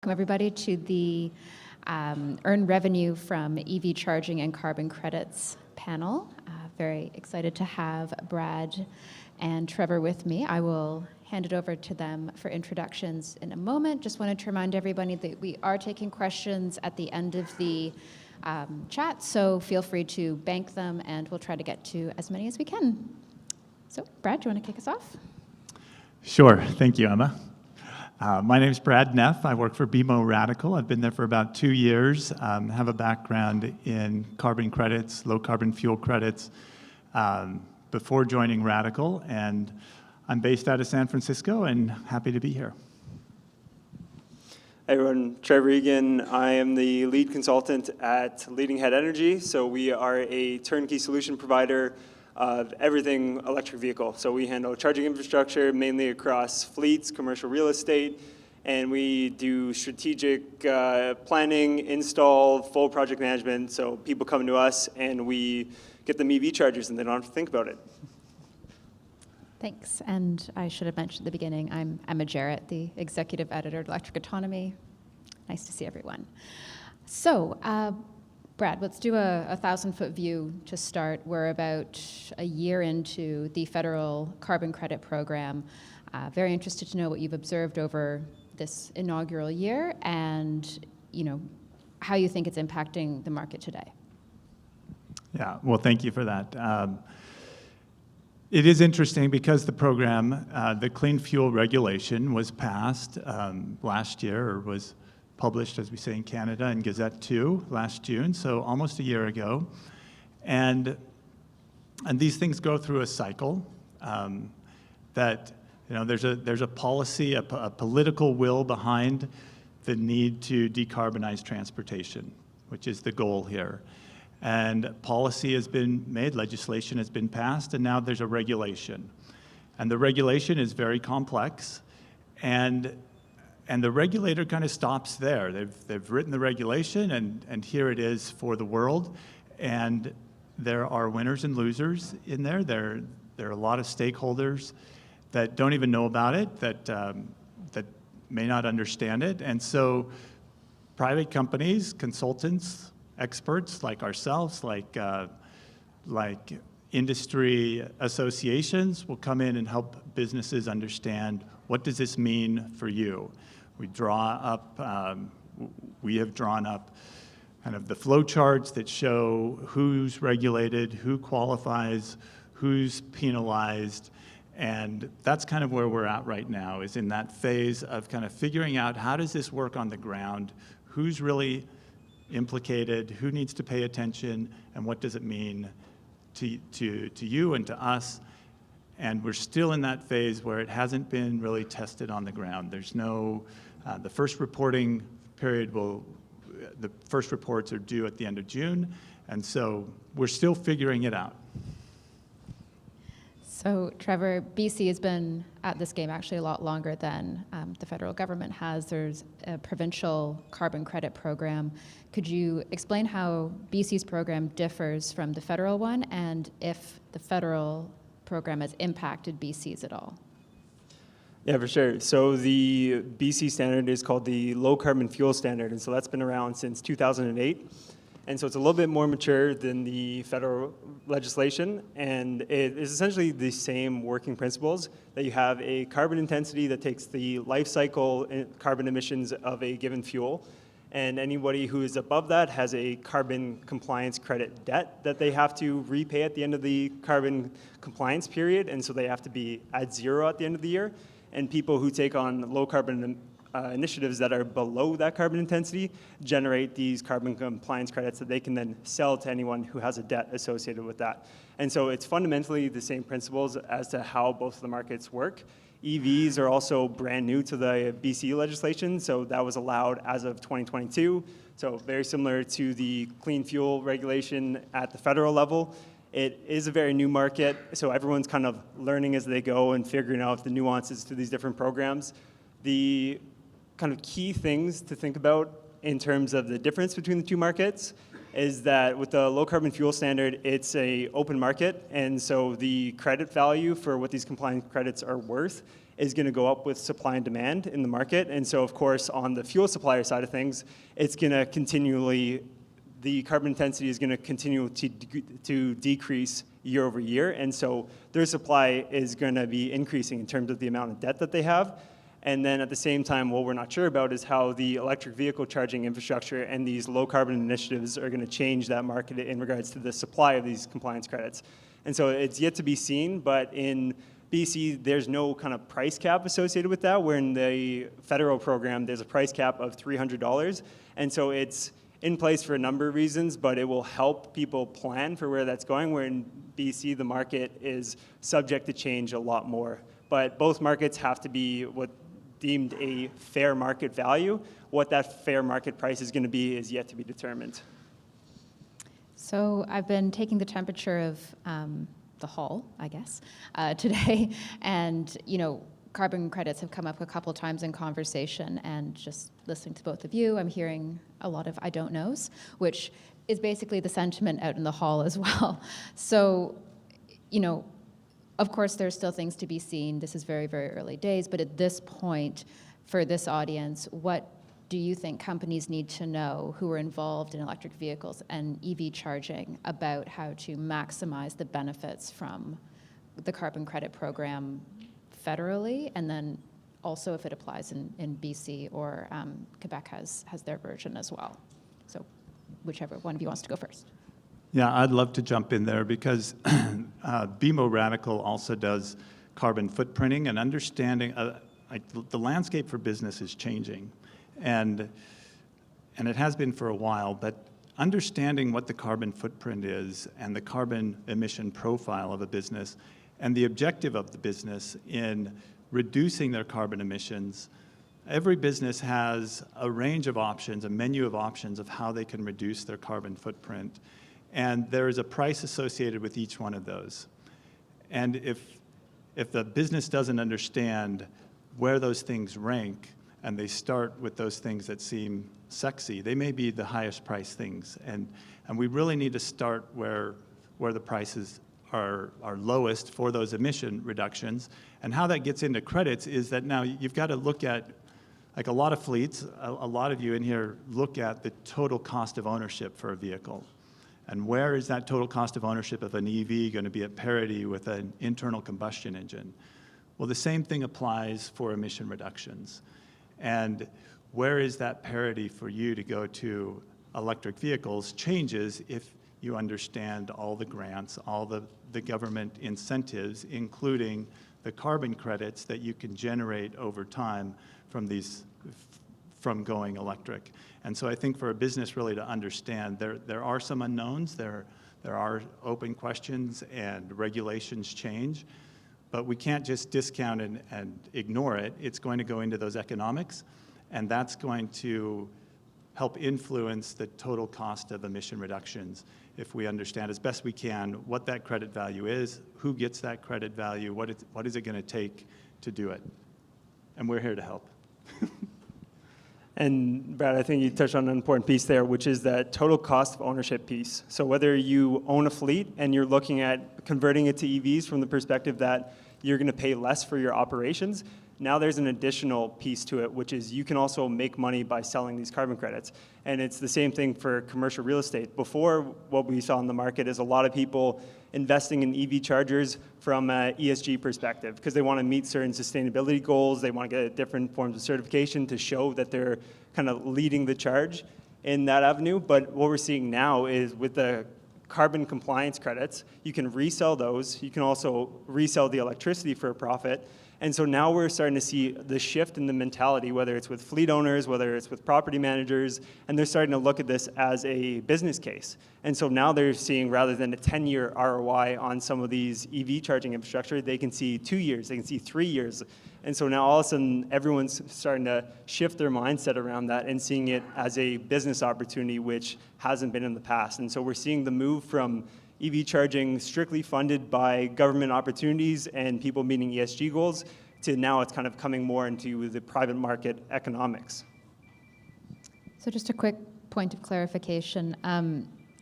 Welcome everybody to the Earn Revenue from EV Charging and Carbon Credits panel. Very excited to have Brad and Trevor with me. I will hand it over to them for introductions in a moment. Just wanted to remind everybody that we are taking questions at the end of the chat, so feel free to bank them and we'll try to get to as many as we can. So Brad, do you want to kick us off? Sure, thank you, Emma. My name is Brad Neff. I work for BMO Radicle. I've been there for about 2 years. Have a background in carbon credits, low carbon fuel credits before joining Radicle, and I'm based out of San Francisco and happy to be here. Hey everyone, Trevor Egan. I am the lead consultant at LeadingAhead Energy. So we are a turnkey solution provider of everything electric vehicle. So we handle charging infrastructure mainly across fleets, commercial real estate, and we do strategic planning, install, full project management. So people come to us and we get them EV chargers and they don't have to think about it. Thanks. And I should have mentioned at the beginning, I'm Emma Jarratt, the executive editor at Electric Autonomy. Nice to see everyone. So, Brad, let's do a 1,000-foot view to start. We're about a year into the federal carbon credit program. Very interested to know what you've observed over this inaugural year and, how you think it's impacting the market today. Yeah, well, thank you for that. It is interesting because the program, the Clean Fuel Regulation was passed last year, or was published, as we say in Canada, in Gazette 2 last June, so almost a year ago. And these things go through a cycle that, there's a policy, a political will behind the need to decarbonize transportation, which is the goal here. And policy has been made, legislation has been passed, and now there's a regulation. And the regulation is very complex, and the regulator kind of stops there. They've written the regulation, and here it is for the world. And there are winners and losers in there. There are a lot of stakeholders that don't even know about it, that may not understand it. And so private companies, consultants, experts like ourselves, like industry associations will come in and help businesses understand, what does this mean for you? We have drawn up kind of the flow charts that show who's regulated, who qualifies, who's penalized, and that's kind of where we're at right now, is in that phase of kind of figuring out, how does this work on the ground, who's really implicated, who needs to pay attention, and what does it mean to you and to us. And we're still in that phase where it hasn't been really tested on the ground. There's no, the first reporting period the first reports are due at the end of June, and so we're still figuring it out. So, Trevor, BC has been at this game actually a lot longer than the federal government has. There's a provincial carbon credit program. Could you explain how BC's program differs from the federal one, and if the federal program has impacted BC's at all? Yeah, for sure. So the BC standard is called the Low Carbon Fuel Standard, and so that's been around since 2008. And so it's a little bit more mature than the federal legislation, and it is essentially the same working principles, that you have a carbon intensity that takes the life cycle carbon emissions of a given fuel, and anybody who is above that has a carbon compliance credit debt that they have to repay at the end of the carbon compliance period, and so they have to be at zero at the end of the year. And people who take on low carbon initiatives that are below that carbon intensity generate these carbon compliance credits that they can then sell to anyone who has a debt associated with that. And so it's fundamentally the same principles as to how both of the markets work. EVs are also brand new to the BC legislation, so that was allowed as of 2022. So very similar to the clean fuel regulation at the federal level. It is a very new market, so everyone's kind of learning as they go and figuring out the nuances to these different programs. The kind of key things to think about in terms of the difference between the two markets is that with the low carbon fuel standard, it's an open market, and so the credit value for what these compliance credits are worth is going to go up with supply and demand in the market. And so, of course, on the fuel supplier side of things, it's going to continually, the carbon intensity is going to continue to decrease year over year. And so their supply is going to be increasing in terms of the amount of debt that they have. And then at the same time, what we're not sure about is how the electric vehicle charging infrastructure and these low carbon initiatives are going to change that market in regards to the supply of these compliance credits. And so it's yet to be seen, but in BC, there's no kind of price cap associated with that, where in the federal program, there's a price cap of $300. And so it's in place for a number of reasons, but it will help people plan for where that's going, where in BC, the market is subject to change a lot more. But both markets have to be what deemed a fair market value. What that fair market price is going to be is yet to be determined. So I've been taking the temperature of the hall, I guess, today, and carbon credits have come up a couple times in conversation, and just listening to both of you, I'm hearing a lot of I don't knows, which is basically the sentiment out in the hall as well. So, of course, there's still things to be seen. This is very, very early days, but at this point, for this audience, what do you think companies need to know who are involved in electric vehicles and EV charging about how to maximize the benefits from the carbon credit program federally, and then also if it applies in BC or Quebec has their version as well? So whichever one of you wants to go first. Yeah, I'd love to jump in there because BMO Radicle also does carbon footprinting and understanding. The landscape for business is changing, and it has been for a while, but understanding what the carbon footprint is and the carbon emission profile of a business and the objective of the business in reducing their carbon emissions. Every business has a range of options, a menu of options of how they can reduce their carbon footprint. And there is a price associated with each one of those. And if the business doesn't understand where those things rank, and they start with those things that seem sexy, they may be the highest price things. And we really need to start where the prices are lowest for those emission reductions. And how that gets into credits is that now you've got to look at, like a lot of fleets, a lot of you in here look at the total cost of ownership for a vehicle. And where is that total cost of ownership of an EV going to be at parity with an internal combustion engine? Well, the same thing applies for emission reductions. And where is that parity for you to go to electric vehicles changes if you understand all the grants, all the government incentives, including the carbon credits that you can generate over time from going electric. And so I think for a business really to understand, there are some unknowns, there are open questions, and regulations change, but we can't just discount and ignore it. It's going to go into those economics, and that's going to help influence the total cost of emission reductions if we understand as best we can what that credit value is, who gets that credit value, what is it going to take to do it. And we're here to help. And Brad, I think you touched on an important piece there, which is that total cost of ownership piece. So whether you own a fleet and you're looking at converting it to EVs from the perspective that you're going to pay less for your operations, now there's an additional piece to it, which is you can also make money by selling these carbon credits. And it's the same thing for commercial real estate. Before, what we saw in the market is a lot of people investing in EV chargers from an ESG perspective because they want to meet certain sustainability goals. They want to get different forms of certification to show that they're kind of leading the charge in that avenue. But what we're seeing now is with the carbon compliance credits, you can resell those. You can also resell the electricity for a profit. And so now we're starting to see the shift in the mentality, whether it's with fleet owners, whether it's with property managers, and they're starting to look at this as a business case. And so now they're seeing, rather than a 10-year ROI on some of these EV charging infrastructure, they can see 2 years, they can see 3 years. And so now all of a sudden, everyone's starting to shift their mindset around that and seeing it as a business opportunity, which hasn't been in the past. And so we're seeing the move from EV charging strictly funded by government opportunities and people meeting ESG goals to now it's kind of coming more into the private market economics. So just a quick point of clarification.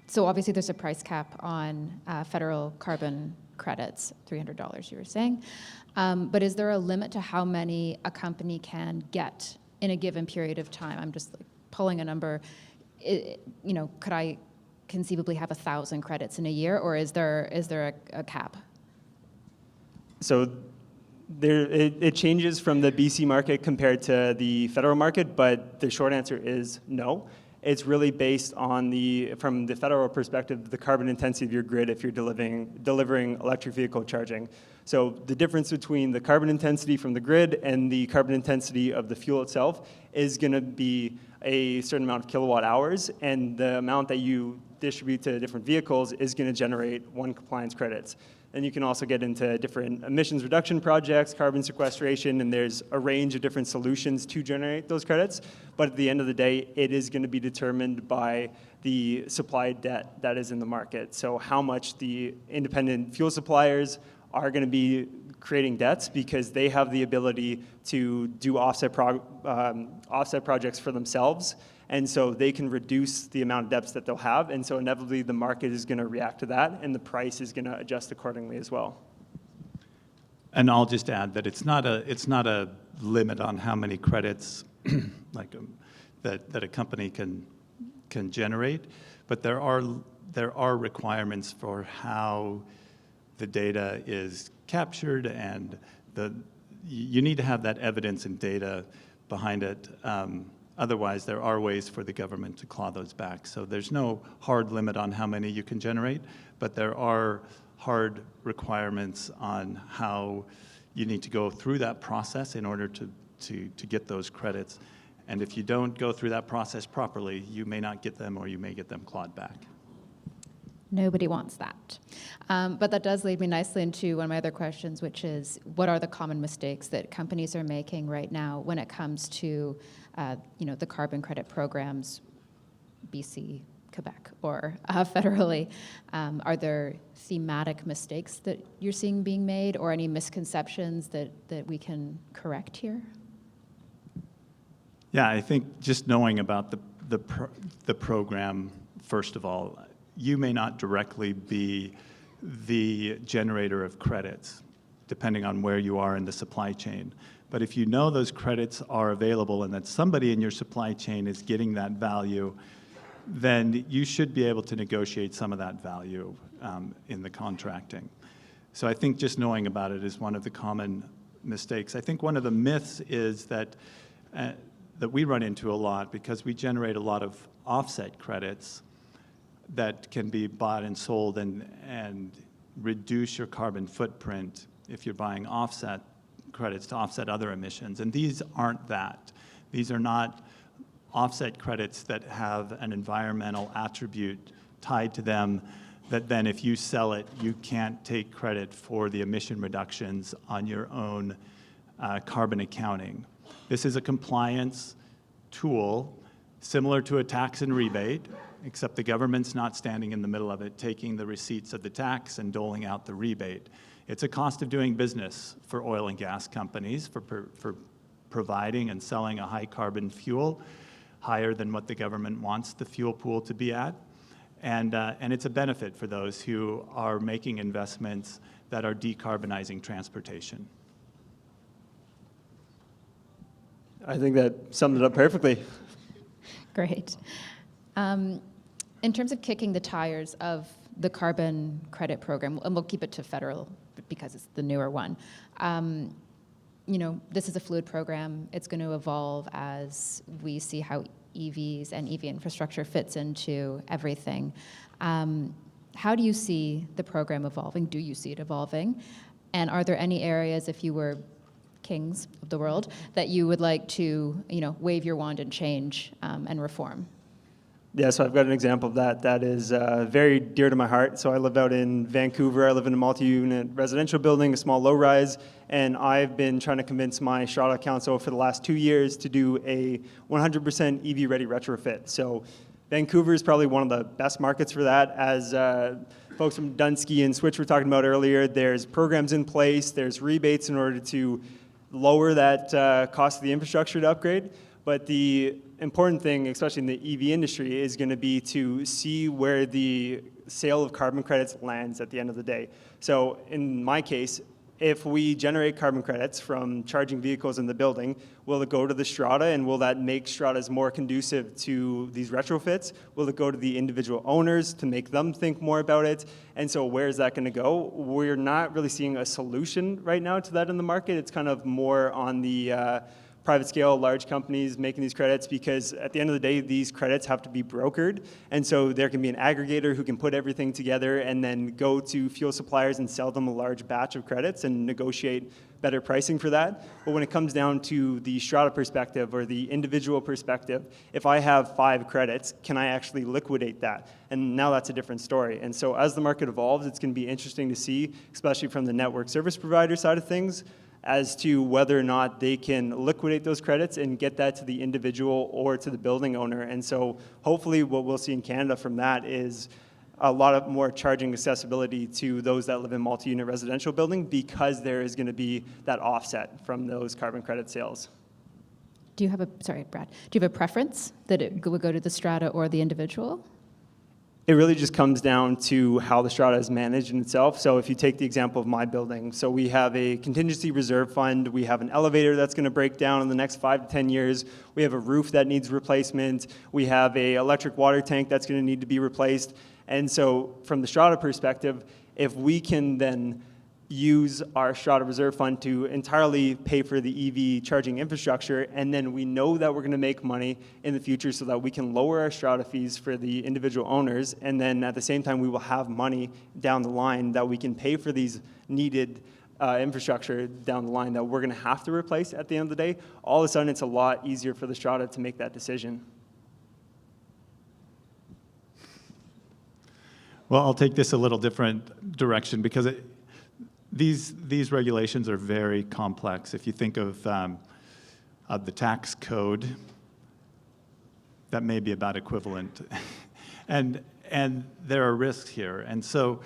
So obviously there's a price cap on federal carbon credits, $300 you were saying. But is there a limit to how many a company can get in a given period of time? I'm just like pulling a number. Could I conceivably have 1,000 credits in a year, or is there a cap? So it changes from the BC market compared to the federal market, but the short answer is no. It's really based on from the federal perspective, the carbon intensity of your grid if you're delivering electric vehicle charging. So the difference between the carbon intensity from the grid and the carbon intensity of the fuel itself is going to be a certain amount of kilowatt hours, and the amount that you distribute to different vehicles is going to generate one compliance credits. And you can also get into different emissions reduction projects, carbon sequestration, and there's a range of different solutions to generate those credits. But at the end of the day, it is going to be determined by the supply debt that is in the market. So how much the independent fuel suppliers are going to be creating debts, because they have the ability to do offset projects for themselves. And so they can reduce the amount of debts that they'll have. And so inevitably the market is going to react to that, and the price is going to adjust accordingly as well. And I'll just add that it's not a limit on how many credits that a company can generate, but there are requirements for how the data is captured, and you need to have that evidence and data behind it. Otherwise, there are ways for the government to claw those back. So there's no hard limit on how many you can generate, but there are hard requirements on how you need to go through that process in order to get those credits. And if you don't go through that process properly, you may not get them, or you may get them clawed back. Nobody wants that. But that does lead me nicely into one of my other questions, which is, what are the common mistakes that companies are making right now when it comes to the carbon credit programs, BC, Quebec, or federally? Are there thematic mistakes that you're seeing being made, or any misconceptions that we can correct here? Yeah, I think just knowing about the program, first of all, you may not directly be the generator of credits, depending on where you are in the supply chain. But if you know those credits are available and that somebody in your supply chain is getting that value, then you should be able to negotiate some of that value in the contracting. So I think just knowing about it is one of the common mistakes. I think one of the myths is that we run into a lot, because we generate a lot of offset credits that can be bought and sold and reduce your carbon footprint if you're buying offset credits to offset other emissions. And these aren't that. These are not offset credits that have an environmental attribute tied to them that then if you sell it, you can't take credit for the emission reductions on your own carbon accounting. This is a compliance tool similar to a tax and rebate, except the government's not standing in the middle of it, taking the receipts of the tax and doling out the rebate. It's a cost of doing business for oil and gas companies for providing and selling a high carbon fuel, higher than what the government wants the fuel pool to be at. And it's a benefit for those who are making investments that are decarbonizing transportation. I think that summed it up perfectly. Great. In terms of kicking the tires of the carbon credit program, and we'll keep it to federal because it's the newer one, this is a fluid program. It's going to evolve as we see how EVs and EV infrastructure fits into everything. How do you see the program evolving? Do you see it evolving? And are there any areas, if you were kings of the world, that you would like to, wave your wand and change and reform? Yeah, so I've got an example of that is very dear to my heart. So I live out in Vancouver. I live in a multi-unit residential building, a small low-rise, and I've been trying to convince my Charratt council for the last 2 years to do a 100% EV-ready retrofit. So Vancouver is probably one of the best markets for that. As folks from Dunsky and Switch were talking about earlier, there's programs in place, there's rebates in order to lower that cost of the infrastructure to upgrade. But the important thing, especially in the EV industry, is going to be to see where the sale of carbon credits lands at the end of the day. So in my case, if we generate carbon credits from charging vehicles in the building, will it go to the strata, and will that make stratas more conducive to these retrofits? Will it go to the individual owners to make them think more about it? And so where is that going to go? We're not really seeing a solution right now to that in the market. It's kind of more on the private scale, large companies making these credits, because at the end of the day, these credits have to be brokered. And so there can be an aggregator who can put everything together and then go to fuel suppliers and sell them a large batch of credits and negotiate better pricing for that. But when it comes down to the strata perspective or the individual perspective, if I have 5 credits, can I actually liquidate that? And now that's a different story. And so as the market evolves, it's going to be interesting to see, especially from the network service provider side of things, as to whether or not they can liquidate those credits and get that to the individual or to the building owner. And so hopefully what we'll see in Canada from that is a lot of more charging accessibility to those that live in multi-unit residential building, because there is going to be that offset from those carbon credit sales. Do you have sorry, Brad, do you have a preference that it would go to the strata or the individual? It really just comes down to how the strata is managed in itself. So if you take the example of my building, so we have a contingency reserve fund, we have an elevator that's going to break down in the next 5 to 10 years, we have a roof that needs replacement, we have an electric water tank that's going to need to be replaced. And so from the strata perspective, if we can then use our strata reserve fund to entirely pay for the EV charging infrastructure, and then we know that we're going to make money in the future so that we can lower our strata fees for the individual owners, and then at the same time we will have money down the line that we can pay for these needed infrastructure down the line that we're going to have to replace at the end of the day, all of a sudden it's a lot easier for the strata to make that decision. Well, I'll take this a little different direction, because these regulations are very complex. If you think of the tax code, that may be about equivalent. and there are risks here. And so,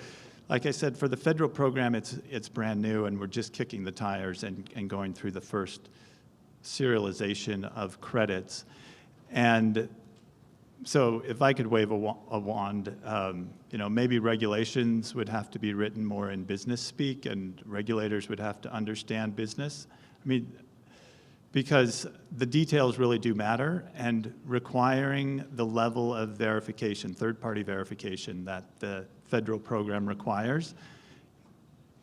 like I said, for the federal program, it's brand new, and we're just kicking the tires and going through the first serialization of credits. And so if I could wave a wand, maybe regulations would have to be written more in business speak, and regulators would have to understand business. I mean, because the details really do matter, and requiring the level of verification, third-party verification that the federal program requires,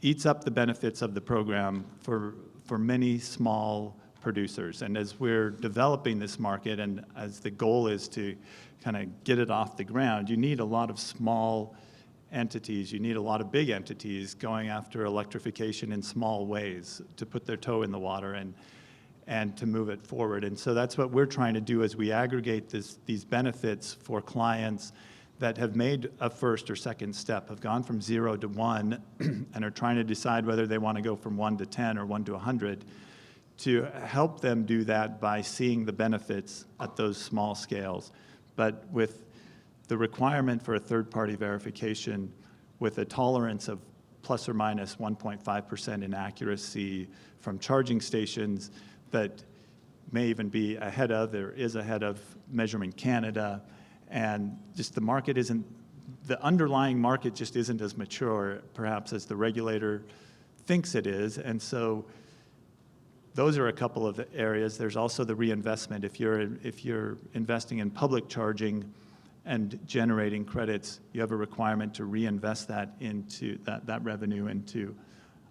eats up the benefits of the program for many small producers. And as we're developing this market, and as the goal is to kind of get it off the ground, you need a lot of small entities, you need a lot of big entities going after electrification in small ways to put their toe in the water and to move it forward. And so that's what we're trying to do as we aggregate these benefits for clients that have made a first or second step, have gone from 0 to 1, and are trying to decide whether they want to go from 1 to 10 or 1 to 100, to help them do that by seeing the benefits at those small scales. But with the requirement for a third-party verification with a tolerance of plus or minus 1.5% inaccuracy from charging stations that may even be ahead of Measurement Canada, and just the market the underlying market just isn't as mature perhaps as the regulator thinks it is. And so those are a couple of areas. There's also the reinvestment. If you're investing in public charging and generating credits, you have a requirement to reinvest that into that revenue into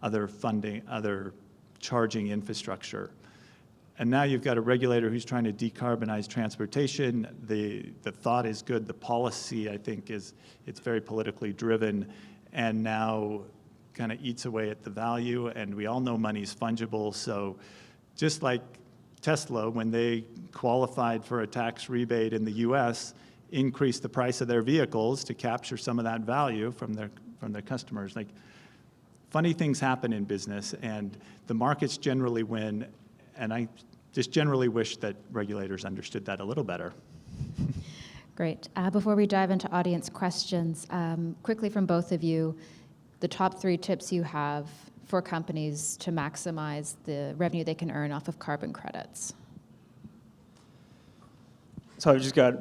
other funding, other charging infrastructure. And now you've got a regulator who's trying to decarbonize transportation. The thought is good. The policy, I think, it's very politically driven, and now kind of eats away at the value. And we all know money's fungible. So just like Tesla, when they qualified for a tax rebate in the US, increased the price of their vehicles to capture some of that value from their customers. Like, funny things happen in business, and the markets generally win. And I just generally wish that regulators understood that a little better. Great. Before we dive into audience questions, quickly from both of you, the top 3 tips you have for companies to maximize the revenue they can earn off of carbon credits. So I've just got,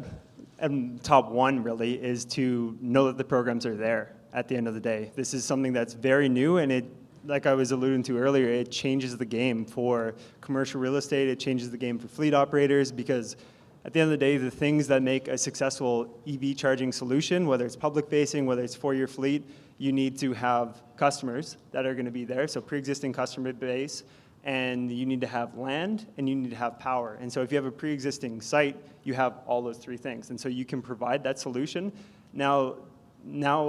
top one really is to know that the programs are there at the end of the day. This is something that's very new, and it, like I was alluding to earlier, it changes the game for commercial real estate, it changes the game for fleet operators, because at the end of the day, the things that make a successful EV charging solution, whether it's public facing, whether it's for your fleet, you need to have customers that are going to be there, so pre-existing customer base, and you need to have land, and you need to have power. And so if you have a pre-existing site, you have all those three things. And so you can provide that solution. Now,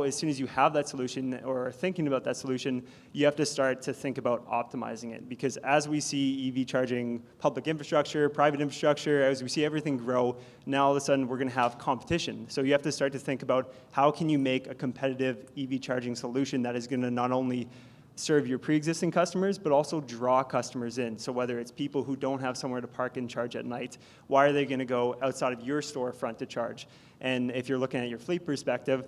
as soon as you have that solution or are thinking about that solution, you have to start to think about optimizing it. Because as we see EV charging public infrastructure, private infrastructure, as we see everything grow, now all of a sudden we're going to have competition. So you have to start to think about how can you make a competitive EV charging solution that is going to not only serve your pre-existing customers, but also draw customers in. So whether it's people who don't have somewhere to park and charge at night, why are they going to go outside of your storefront to charge? And if you're looking at your fleet perspective,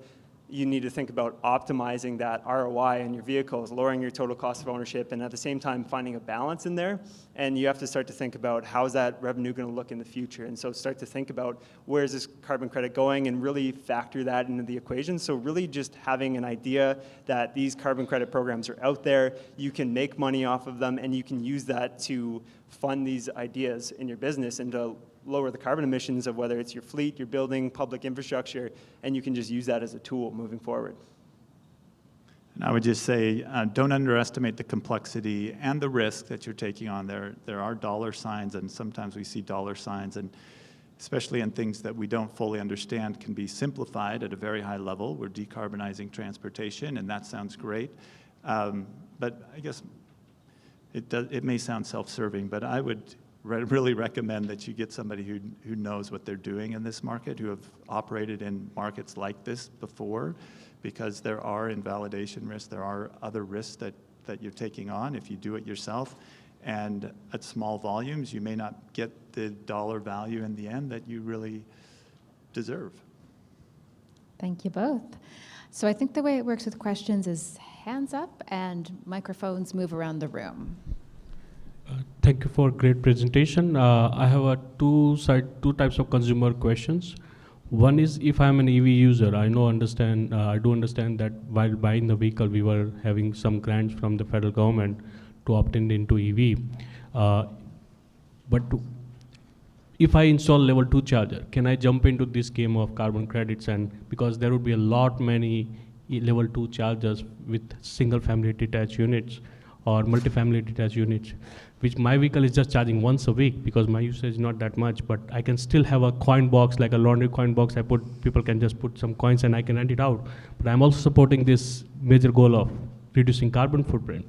you need to think about optimizing that ROI in your vehicles, lowering your total cost of ownership, and at the same time finding a balance in there. And you have to start to think about how is that revenue going to look in the future. And so start to think about where is this carbon credit going and really factor that into the equation. So really just having an idea that these carbon credit programs are out there, you can make money off of them, and you can use that to fund these ideas in your business and to lower the carbon emissions of whether it's your fleet, your building, public infrastructure, and you can just use that as a tool moving forward. And I would just say, don't underestimate the complexity and the risk that you're taking on. There are dollar signs, and sometimes we see dollar signs, and especially in things that we don't fully understand can be simplified at a very high level. We're decarbonizing transportation, and that sounds great. But I guess it may sound self-serving, but I would really recommend that you get somebody who knows what they're doing in this market, who have operated in markets like this before, because there are invalidation risks, there are other risks that you're taking on if you do it yourself. And at small volumes, you may not get the dollar value in the end that you really deserve. Thank you both. So I think the way it works with questions is hands up and microphones move around the room. Thank you for a great presentation. I have two types of consumer questions. One is, if I'm an EV user, I do understand that while buying the vehicle, we were having some grants from the federal government to opt into EV. But if I install level 2 charger, can I jump into this game of carbon credits? And because there would be many level 2 chargers with single family detached units or multi-family detached units, which my vehicle is just charging once a week because my usage is not that much, but I can still have a coin box, like a laundry coin box. People can just put some coins and I can rent it out. But I'm also supporting this major goal of reducing carbon footprint.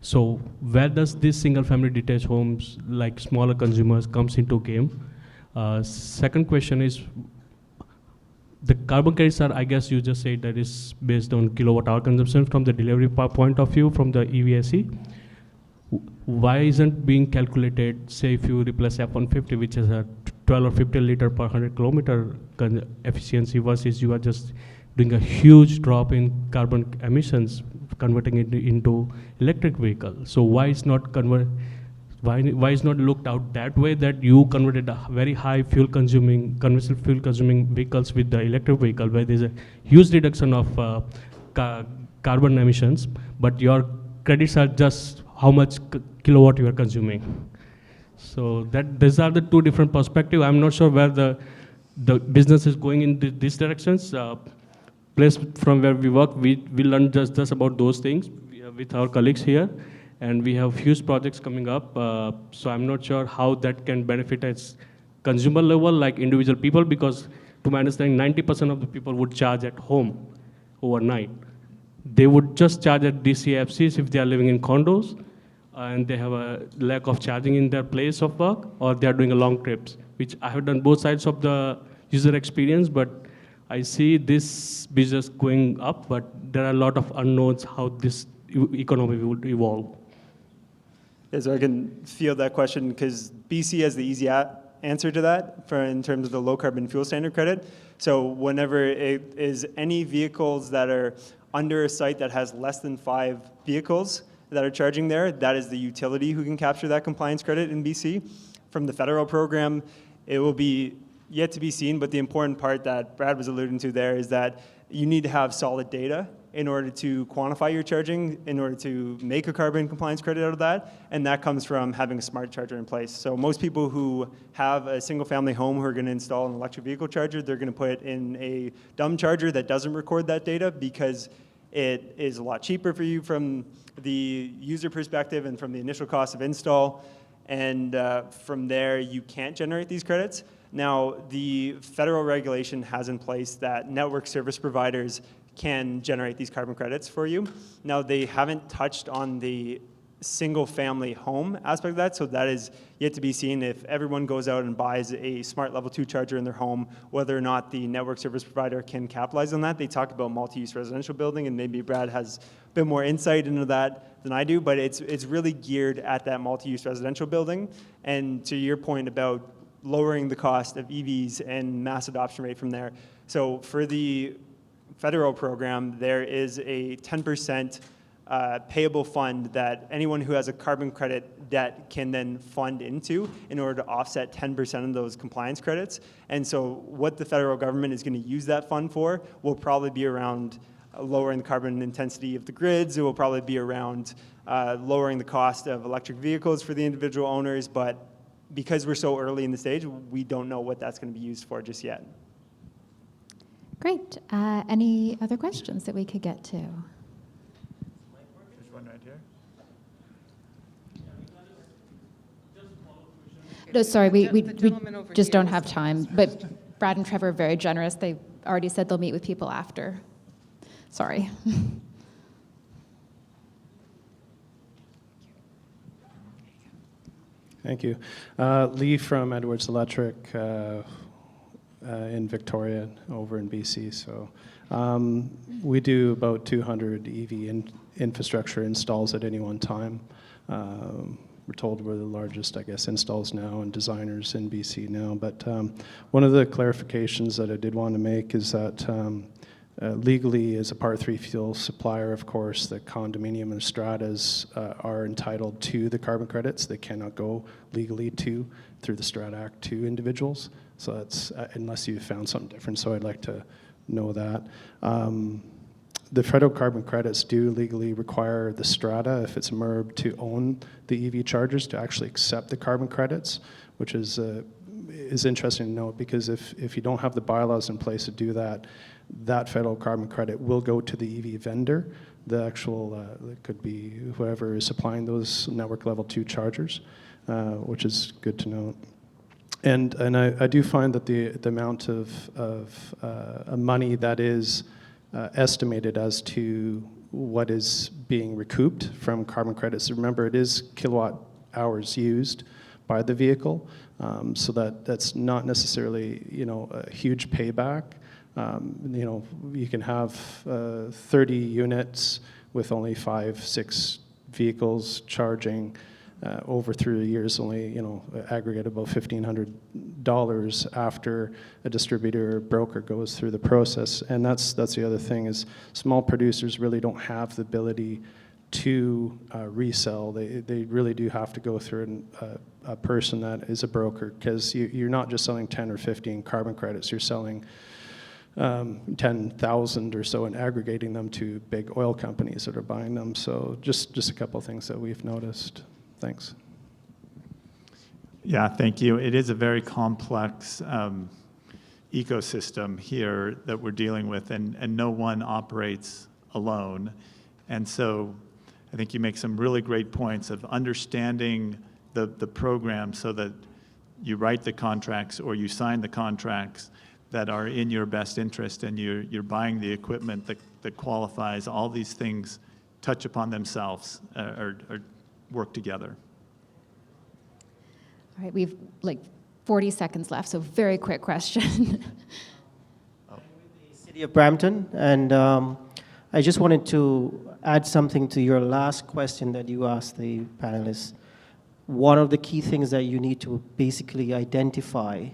So where does this single family detached homes, like smaller consumers, comes into game? Second question is, the carbon credits are, I guess you just said that is based on kilowatt hour consumption from the delivery point of view from the EVSE. Why isn't being calculated, say if you replace F-150, which is a 12 or 15 liter per 100 kilometer efficiency, versus you are just doing a huge drop in carbon emissions, converting it into electric vehicle. So why is not looked out that way, that you converted a very high conventional fuel consuming vehicles with the electric vehicle, where there's a huge reduction of carbon emissions, but your credits are just how much kilowatt you are consuming. So these are the two different perspectives. I'm not sure where the business is going in these directions. Place from where we work, we learn just about those things with our colleagues here, and we have huge projects coming up. So I'm not sure how that can benefit at consumer level, like individual people, because to my understanding, 90% of the people would charge at home overnight. They would just charge at DCFCs if they are living in condos, and they have a lack of charging in their place of work, or they are doing a long trips, which I have done both sides of the user experience, but I see this business going up, but there are a lot of unknowns how this economy will evolve. Yeah, so I can field that question because BC has the easy answer to that in terms of the low carbon fuel standard credit. So whenever it is any vehicles that are under a site that has less than 5 vehicles that are charging there, that is the utility who can capture that compliance credit in BC. From the federal program, it will be yet to be seen, but the important part that Brad was alluding to there is that you need to have solid data in order to quantify your charging, in order to make a carbon compliance credit out of that, and that comes from having a smart charger in place. So most people who have a single family home who are going to install an electric vehicle charger, they're going to put in a dumb charger that doesn't record that data because it is a lot cheaper for you from the user perspective and from the initial cost of install, and from there you can't generate these credits. Now, the federal regulation has in place that network service providers can generate these carbon credits for you. Now, they haven't touched on the single family home aspect of that, so that is yet to be seen. If everyone goes out and buys a smart level 2 charger in their home, whether or not the network service provider can capitalize on that. They talk about multi-use residential building, and maybe Brad has a bit more insight into that than I do, but it's really geared at that multi-use residential building. And to your point about lowering the cost of EVs and mass adoption rate from there. So for the federal program, there is a 10% payable fund that anyone who has a carbon credit debt can then fund into in order to offset 10% of those compliance credits. And so what the federal government is going to use that fund for will probably be around lowering the carbon intensity of the grids. It will probably be around lowering the cost of electric vehicles for the individual owners, but because we're so early in the stage, we don't know what that's going to be used for just yet. Great. Any other questions that we could get to? There's one right here. No, sorry, we The gentleman over just here don't was have the time. But Brad and Trevor are very generous. They already said they'll meet with people after. Sorry. Thank you. Lee from Edwards Electric in Victoria, over in BC. So we do about 200 EV infrastructure installs at any one time. We're told we're the largest, I guess, installs now and designers in BC now. But one of the clarifications that I did want to make is that legally, as a Part 3 fuel supplier, of course, the condominium and stratas are entitled to the carbon credits. They cannot go legally through the Strata Act to individuals. So that's, unless you found something different, so I'd like to know that. The federal carbon credits do legally require the strata, if it's MERB, to own the EV chargers to actually accept the carbon credits, which is interesting to note, because if you don't have the bylaws in place to do that, that federal carbon credit will go to the EV vendor, the actual, it could be whoever is supplying those network level 2 chargers, which is good to note. And I do find that the amount of money that is estimated as to what is being recouped from carbon credits. Remember, it is kilowatt hours used by the vehicle, so that's not necessarily a huge payback. You can have 30 units with only 5-6 vehicles charging over 3 years, only aggregate about $1,500 after a distributor or broker goes through the process. And that's the other thing, is small producers really don't have the ability to resell. They really do have to go through a person that is a broker, because you're not just selling 10 or 15 carbon credits, you're selling 10,000 or so and aggregating them to big oil companies that are buying them. So just a couple of things that we've noticed. Thanks. Yeah, thank you. It is a very complex ecosystem here that we're dealing with, and no one operates alone. And so I think you make some really great points of understanding the program so that you write the contracts or you sign the contracts that are in your best interest, and you're buying the equipment that qualifies. All these things touch upon themselves or work together. All right, we've like 40 seconds left, so very quick question. The City of Brampton, and I just wanted to add something to your last question that you asked the panelists. One of the key things that you need to basically identify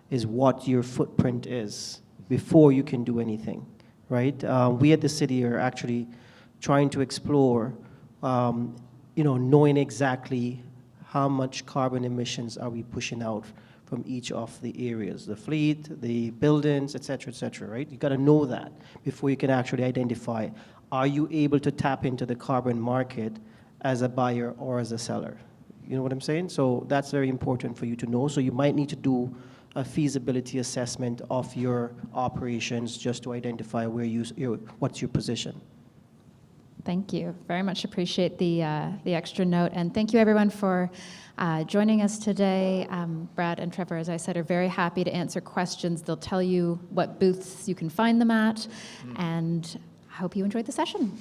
is what your footprint is before you can do anything, right? We at the city are actually trying to explore knowing exactly how much carbon emissions are we pushing out from each of the areas, the fleet, the buildings, et cetera, right? You got to know that before you can actually identify, are you able to tap into the carbon market as a buyer or as a seller? You know what I'm saying? So that's very important for you to know. So you might need to do a feasibility assessment of your operations just to identify where what's your position. Thank you. Very much appreciate the extra note. And thank you, everyone, for joining us today. Brad and Trevor, as I said, are very happy to answer questions. They'll tell you what booths you can find them at. And I hope you enjoyed the session.